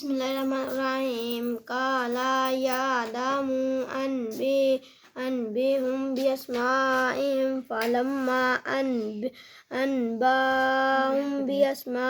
बिस्मिल्लाहिर्रहमानिर्रहीम काला यादामु अनबिहुम बिअस्माइहिम फलम्मा अनबाहुम बिअस्मा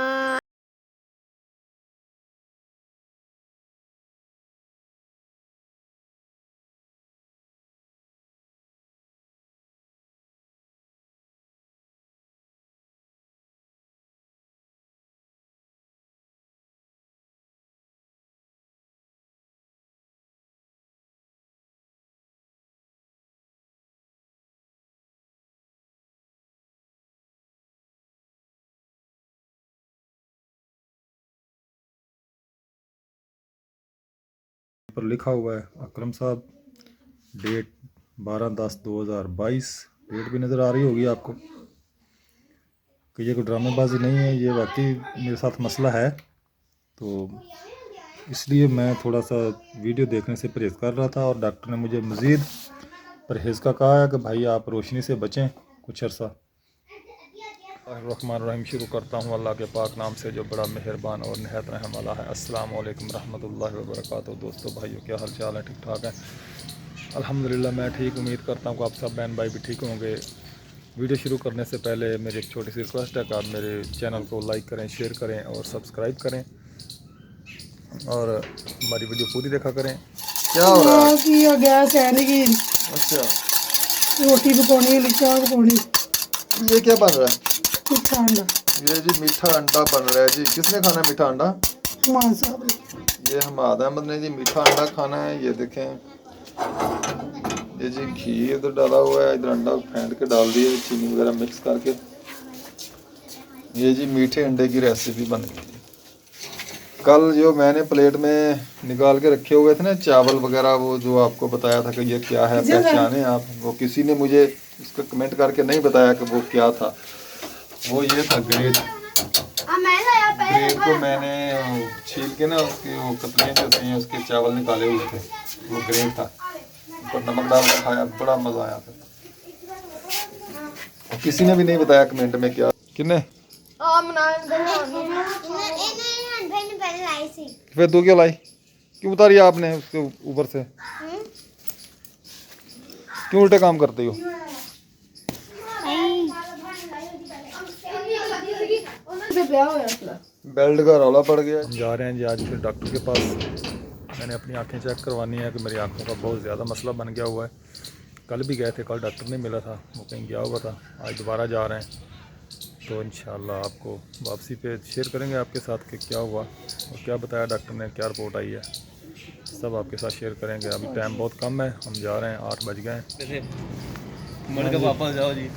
पर लिखा हुआ है अकरम साहब, डेट 12/10/2022। डेट भी नज़र आ रही होगी आपको कि ये कोई ड्रामेबाजी नहीं है, ये वाकई मेरे साथ मसला है। तो इसलिए मैं थोड़ा सा वीडियो देखने से परहेज़ कर रहा था और डॉक्टर ने मुझे मज़ीद परहेज़ का कहा है कि भाई आप रोशनी से बचें कुछ अर्सा। रहमान शुरू करता हूँ अल्लाह के पाक नाम से जो बड़ा मेहरबान और नहायत रहम वाला है। अस्सलाम वालेकुम रहमतुल्लाहि व बरकातहू। दोस्तों भाइयों, क्या हाल चाल है? ठीक ठाक है अल्हम्दुलिल्लाह। मैं ठीक, उम्मीद करता हूँ कि आप सब बहन भाई भी ठीक होंगे। वीडियो शुरू करने से पहले मेरी एक छोटी सी रिक्वेस्ट है कि आप मेरे चैनल को लाइक करें, शेयर करें और सब्सक्राइब करें और हमारी वीडियो पूरी देखा करें। क्या हो रहा है कि ये गैस है नहीं कि अच्छा रोटी पकानी है, चाह पकानी। ये क्या बन रहा है? मीठा अंडा। ये जी मीठा अंडा बन रहा है जी। किसने खाना है मीठा अंडा? हमाद साहब ने। ये हमाद अहमद ने जी मीठा अंडा खाना है। ये देखें, ये जी घी इधर डाला हुआ है, इधर अंडा फेंट के डाल दिए चीनी वगैरह मिक्स करके। ये जी मीठे अंडे की रेसिपी बन गई। कल जो मैंने प्लेट में निकाल के रखे हुए थे ना चावल वगैरह, वो जो आपको बताया था कि ये क्या है पहचाने आप, वो किसी ने मुझे इसका कमेंट करके नहीं बताया कि वो क्या था। वो ये था ग्रेट। ग्रेट को मैंने छील के ना उसकी वो कतलियाँ जो होती हैं उसके चावल निकाले हुए थे, वो ग्रेट था। ऊपर नमक डाल के खाया, बड़ा मज़ा आया था। और किसी ने भी नहीं बताया कमेंट में क्या किन्ने। फिर तू क्यों लाई? क्यों उतारी आपने उसके ऊपर से? क्यों उल्टे काम करते हो? बेल्ट का रौला पड़ गया। हम जा रहे हैं जी आज फिर डॉक्टर के पास। मैंने अपनी आंखें चेक करवानी है कि मेरी आंखों का बहुत ज़्यादा मसला बन गया हुआ है। कल भी गए थे, कल डॉक्टर नहीं मिला था, वो कहीं गया हुआ था। आज दोबारा जा रहे हैं, तो इंशाल्लाह आपको वापसी पे शेयर करेंगे आपके साथ कि क्या हुआ और क्या बताया डॉक्टर ने, क्या रिपोर्ट आई है, सब आपके साथ शेयर करेंगे। अभी टाइम बहुत कम है, हम जा रहे हैं, 8 बज गए हैं। वापस जाओ जी।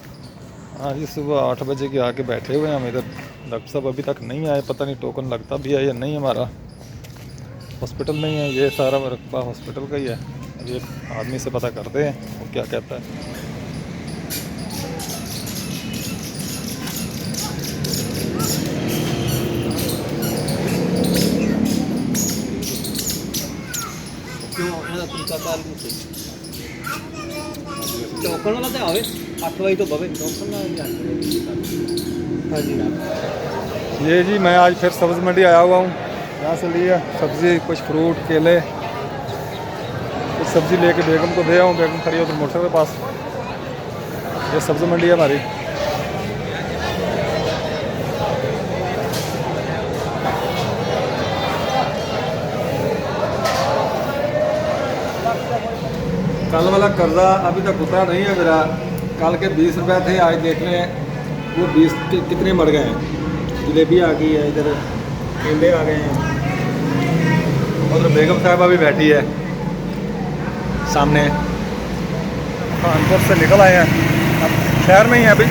हाँ जी, सुबह 8 बजे के आके बैठे हुए हैं हम इधर। डॉक्टर साहब अभी तक नहीं आए, पता नहीं टोकन लगता भी है या नहीं। हमारा हॉस्पिटल में ही है, ये सारा रकबा हॉस्पिटल का ही है। अभी एक आदमी से पता करते हैं वो क्या कहता है। टोकन वाला तो आवे 8 बजे तो बवे टोकन वाला। हाँ जी। ये जी मैं आज फिर सब्ज़ी मंडी आया हुआ हूँ। यहाँ से लिया सब्ज़ी, कुछ फ्रूट, केले, कुछ सब्ज़ी लेके बेगम को दे आऊँ। बेगम खड़ी हो तो मोटर के पास। ये सब्ज़ी मंडी है हमारी। कल वाला कर्जा अभी तक उतरा नहीं है मेरा। कल के 20 रुपये थे, आज देख लें वो 20 कितने मर गए हैं। जलेबी आ गई है, इधर केले आ गए हैं, उधर बेगम साहिबा भी बैठी है सामने। कानपुर से निकल आए हैं, अब शहर में ही हैं। अभी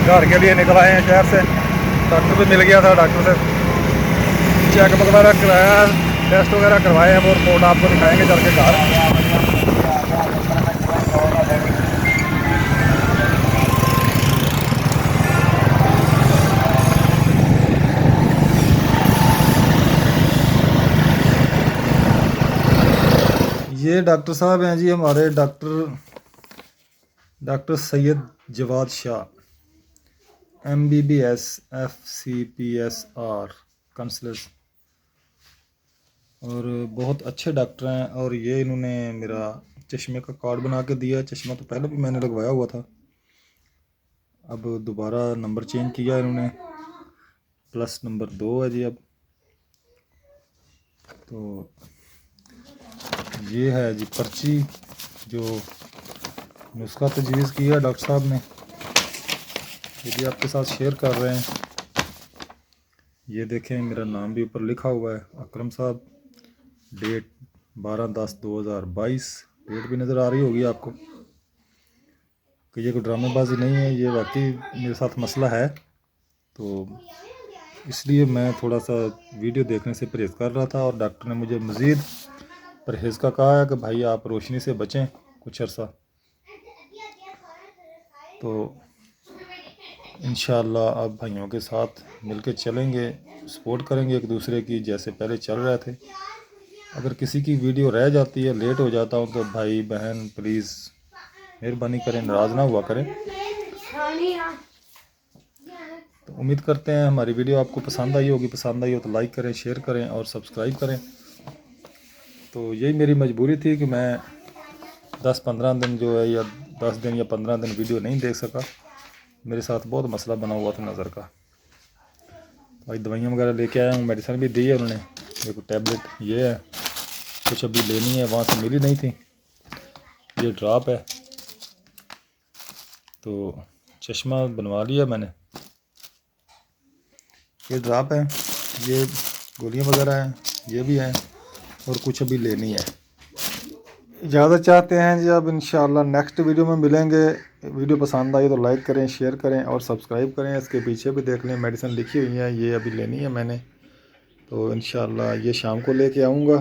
घर के लिए निकल आए हैं शहर से। डॉक्टर भी मिल गया था, डॉक्टर से चेकअप वगैरह कराया, टेस्ट वगैरह करवाए हैं। वो रिपोर्ट आपको दिखाएंगे चल के घर। ये डॉक्टर साहब हैं जी हमारे, doctor Syed Jawad Shah, MBBS FCPSR counsellor. और बहुत अच्छे डॉक्टर हैं। और ये इन्होंने मेरा चश्मे का कार्ड बना के दिया। चश्मा तो पहले भी मैंने लगवाया हुआ था, अब दोबारा नंबर चेंज किया इन्होंने, प्लस नंबर 2 है जी अब। तो ये है जी पर्ची जो नुस्खा तजवीज़ किया डॉक्टर साहब ने, ये भी आपके साथ शेयर कर रहे हैं। ये देखें मेरा नाम भी ऊपर लिखा हुआ है, अकरम साहब, डेट 12/10/2022, डेट भी नज़र आ रही होगी आपको कि ये कोई ड्रामेबाजी नहीं है, ये वाकई मेरे साथ मसला है। तो इसलिए मैं थोड़ा सा वीडियो देखने से परहेज़ कर रहा था, और डॉक्टर ने मुझे मज़ीद परहेज़ का कहा है कि भाई आप रोशनी से बचें कुछ अर्सा। तो इंशाअल्लाह अब भाइयों के साथ मिलके चलेंगे, सपोर्ट करेंगे एक दूसरे की, जैसे पहले चल रहे थे। अगर किसी की वीडियो रह जाती है, लेट हो जाता हूँ, तो भाई बहन प्लीज़ मेहरबानी करें, नाराज़ ना हुआ करें। तो उम्मीद करते हैं हमारी वीडियो आपको पसंद आई होगी। पसंद आई हो तो लाइक करें, शेयर करें और सब्सक्राइब करें। तो यही मेरी मजबूरी थी कि मैं 10-15 दिन जो है, या 10 दिन या 15 दिन वीडियो नहीं देख सका। मेरे साथ बहुत मसला बना हुआ था नज़र का। भाई दवाइयाँ वगैरह लेके आया हूँ, मेडिसिन भी दी है उन्होंने। देखो टैबलेट ये है, कुछ अभी लेनी है, वहाँ से मिली नहीं थी। ये ड्रॉप है, तो चश्मा बनवा लिया मैंने। ये ड्रॉप है, ये गोलियाँ वगैरह हैं, ये भी हैं, और कुछ अभी लेनी है। इजाज़त चाहते हैं जी, अब इंशाअल्लाह नेक्स्ट वीडियो में मिलेंगे। वीडियो पसंद आई तो लाइक करें, शेयर करें और सब्सक्राइब करें। इसके पीछे भी देख लें, मेडिसिन लिखी हुई है, ये अभी लेनी है मैंने। तो इंशाअल्लाह ये शाम को लेके आऊँगा।